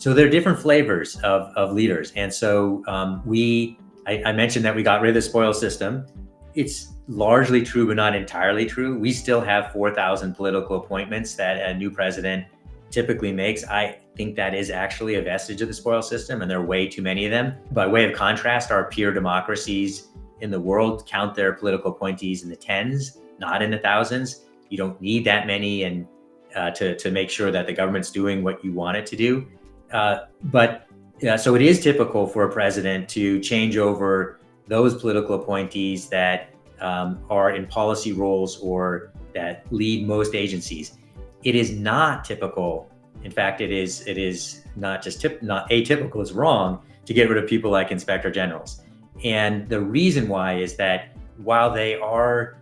So there are different flavors of leaders. And so I mentioned that we got rid of the spoils system. It's largely true, but not entirely true. We still have 4,000 political appointments that a new president typically makes. I think that is actually a vestige of the spoils system, and there are way too many of them. By way of contrast, our peer democracies in the world count their political appointees in the tens, not in the thousands. You don't need that many and to make sure that the government's doing what you want it to do. So it is typical for a president to change over those political appointees that are in policy roles or that lead most agencies. It is not typical. In fact, it is not just not atypical, it's wrong to get rid of people like inspector generals. And the reason why is that while they are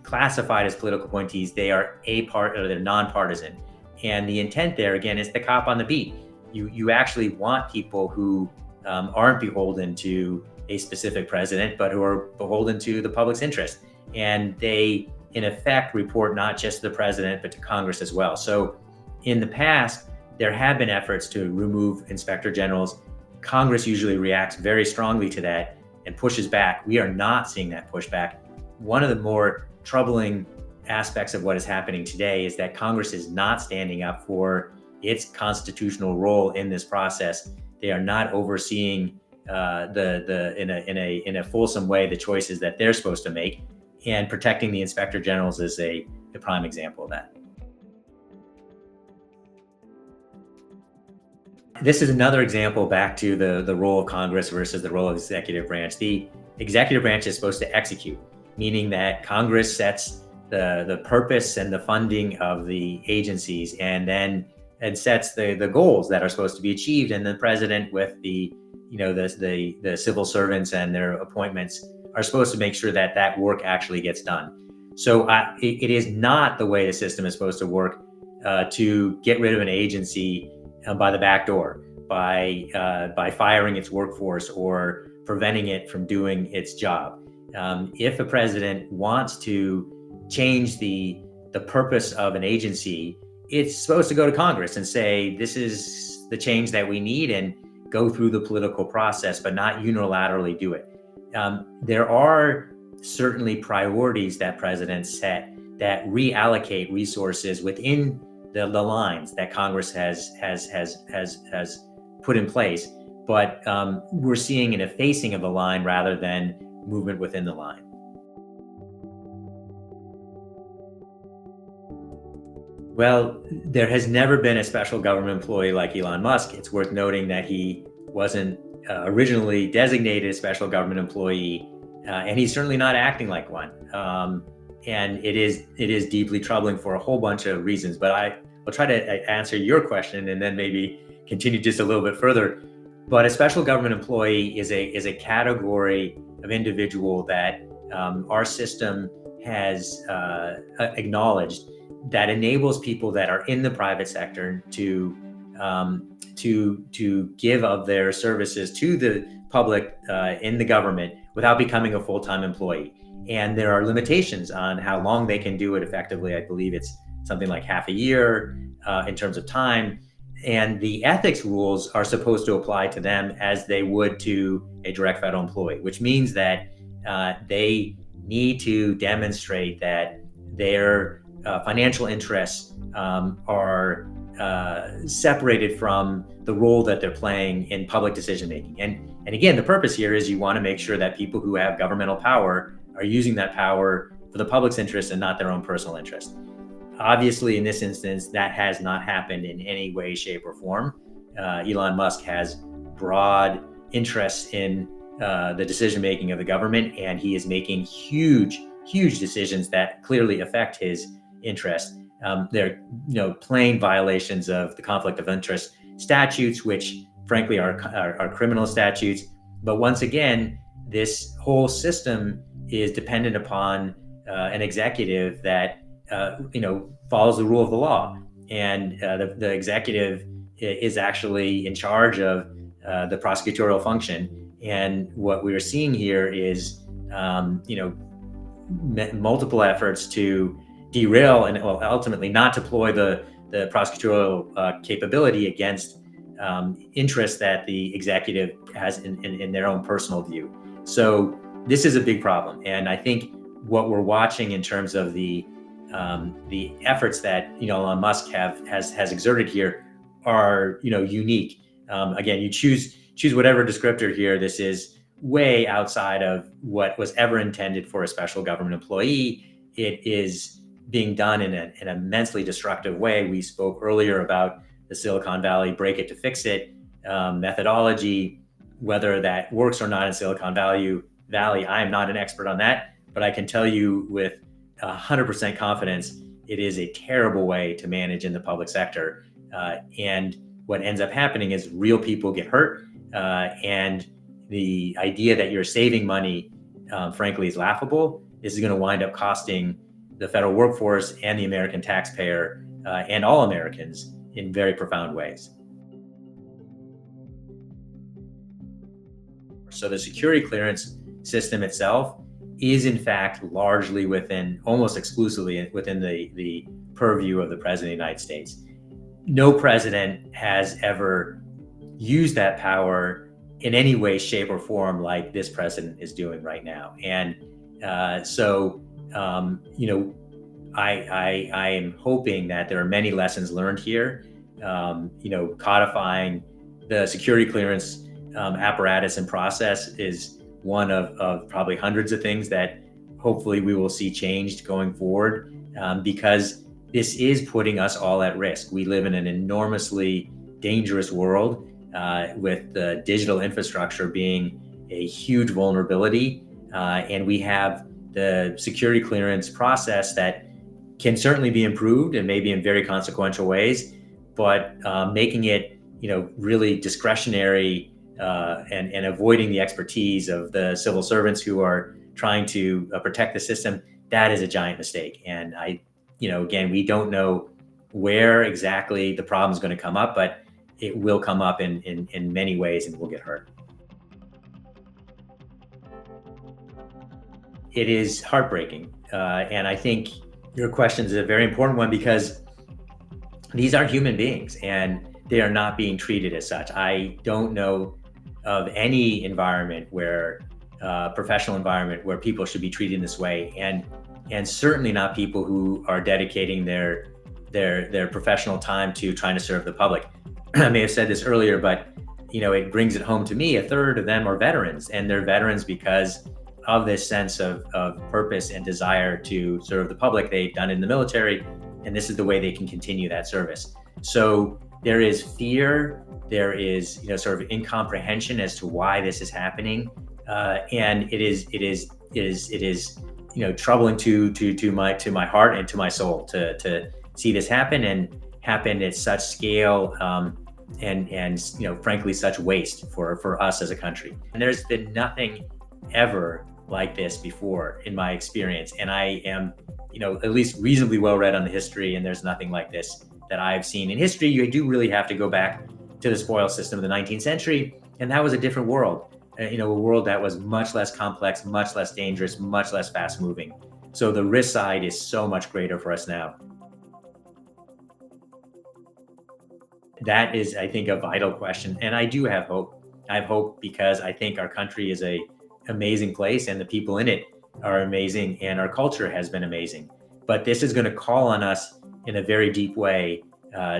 classified as political appointees, they are they're nonpartisan. And the intent there, again, is the cop on the beat. You actually want people who aren't beholden to a specific president, but who are beholden to the public's interest. And they, in effect, report not just to the president, but to Congress as well. So in the past, there have been efforts to remove inspector generals. Congress usually reacts very strongly to that and pushes back. We are not seeing that pushback. One of the more troubling aspects of what is happening today is that Congress is not standing up for its constitutional role in this process. They are not overseeing in a fulsome way the choices that they're supposed to make, and protecting the inspector generals is a prime example of that. This is another example back to the role of Congress versus the role of the executive branch. The executive branch is supposed to execute, meaning that Congress sets the purpose and the funding of the agencies, and sets the goals that are supposed to be achieved. And the president, with the civil servants and their appointments, are supposed to make sure that that work actually gets done. So it is not the way the system is supposed to work to get rid of an agency by the back door, by firing its workforce or preventing it from doing its job. If a president wants to change the purpose of an agency, it's supposed to go to Congress and say, this is the change that we need, and go through the political process, but not unilaterally do it. There are certainly priorities that presidents set that reallocate resources within the lines that Congress has put in place, but we're seeing an effacing of the line rather than movement within the line. Well, there has never been a special government employee like Elon Musk. It's worth noting that he wasn't originally designated a special government employee, and he's certainly not acting like one. And it is deeply troubling for a whole bunch of reasons. But I will try to answer your question and then maybe continue just a little bit further. But a special government employee is a category of individual that our system has acknowledged, that enables people that are in the private sector to give of their services to the public in the government without becoming a full-time employee. And there are limitations on how long they can do it effectively. I believe it's something like half a year in terms of time. And the ethics rules are supposed to apply to them as they would to a direct federal employee, which means that they need to demonstrate that their financial interests are separated from the role that they're playing in public decision making. And again, the purpose here is you want to make sure that people who have governmental power are using that power for the public's interest and not their own personal interest. Obviously, in this instance, that has not happened in any way, shape, or form. Elon Musk has broad interests in the decision making of the government, and he is making huge decisions that clearly affect his interest. They're plain violations of the conflict of interest statutes, which frankly are criminal statutes. But once again, this whole system is dependent upon an executive that follows the rule of the law, and the executive is actually in charge of the prosecutorial function. And what we are seeing here is multiple efforts to derail and ultimately not deploy the prosecutorial capability against interests that the executive has in their own personal view. So this is a big problem, and I think what we're watching in terms of the efforts that Elon Musk has exerted here are unique. Again, you choose whatever descriptor here. This is way outside of what was ever intended for a special government employee. It is being done in an immensely destructive way. We spoke earlier about the Silicon Valley break it to fix it methodology. Whether that works or not in Silicon Valley, I am not an expert on that, but I can tell you with 100% confidence, it is a terrible way to manage in the public sector. And what ends up happening is real people get hurt, and the idea that you're saving money, frankly, is laughable. This is going to wind up costing the federal workforce and the American taxpayer and all Americans in very profound ways. So the security clearance system itself is in fact largely almost exclusively within the purview of the President of the United States. No president has ever used that power in any way, shape, or form like this president is doing right now. And I am hoping that there are many lessons learned here. Codifying the security clearance apparatus and process is one of probably hundreds of things that hopefully we will see changed going forward, because this is putting us all at risk. We live in an enormously dangerous world, with the digital infrastructure being a huge vulnerability, and we have the security clearance process that can certainly be improved and maybe in very consequential ways, but making it really discretionary and avoiding the expertise of the civil servants who are trying to protect the system, that is a giant mistake. And again, we don't know where exactly the problem is going to come up, but it will come up in many ways and we'll get hurt. It is heartbreaking. And I think your question is a very important one, because these are human beings and they are not being treated as such. I don't know of any environment professional environment where people should be treated in this way, and certainly not people who are dedicating their professional time to trying to serve the public. I may have said this earlier, but it brings it home to me. A third of them are veterans, and they're veterans because of this sense of purpose and desire to serve the public. They've done it in the military, and this is the way they can continue that service. So there is fear, there is sort of incomprehension as to why this is happening, and it is troubling to my heart and to my soul to see this happen at such scale, and frankly such waste for us as a country. And there's been nothing ever like this before in my experience, and I am at least reasonably well read on the history, and there's nothing like this that I've seen in history. You do really have to go back to the spoils system of the 19th century, and that was a different world, a world that was much less complex, much less dangerous, much less fast moving. So the risk side is so much greater for us now. That is, I think, a vital question, and I do have hope. I have hope because I think our country is an amazing place, and the people in it are amazing, and our culture has been amazing. But this is going to call on us in a very deep way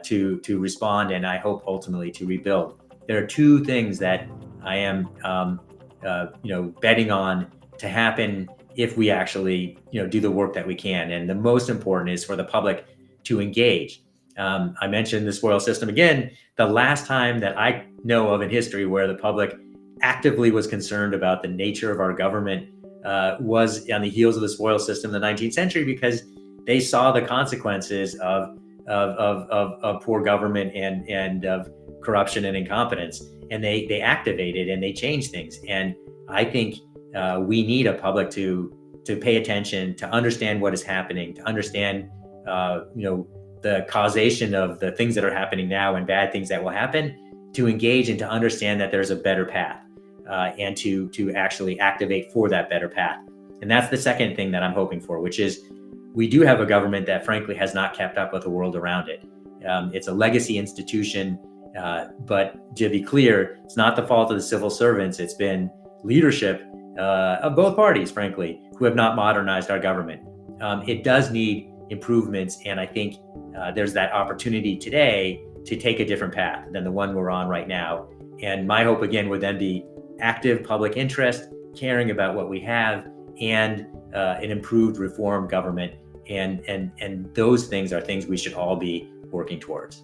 to respond, and I hope ultimately to rebuild. There are two things that I am betting on to happen if we actually do the work that we can. And the most important is for the public to engage. I mentioned the spoils system again. The last time that I know of in history where the public actively was concerned about the nature of our government was on the heels of the spoils system in the 19th century, because they saw the consequences of poor government and of corruption and incompetence, and they activated and they changed things. And I think we need a public to pay attention, to understand what is happening, to understand the causation of the things that are happening now and bad things that will happen, to engage and to understand that there's a better path, and to actually activate for that better path. And that's the second thing that I'm hoping for, which is we do have a government that frankly has not kept up with the world around it. It's a legacy institution. But to be clear, it's not the fault of the civil servants. It's been leadership of both parties, frankly, who have not modernized our government. It does need improvements, and I think there's that opportunity today to take a different path than the one we're on right now. And my hope, again, would then be active public interest, caring about what we have, and an improved reform government. And those things are things we should all be working towards.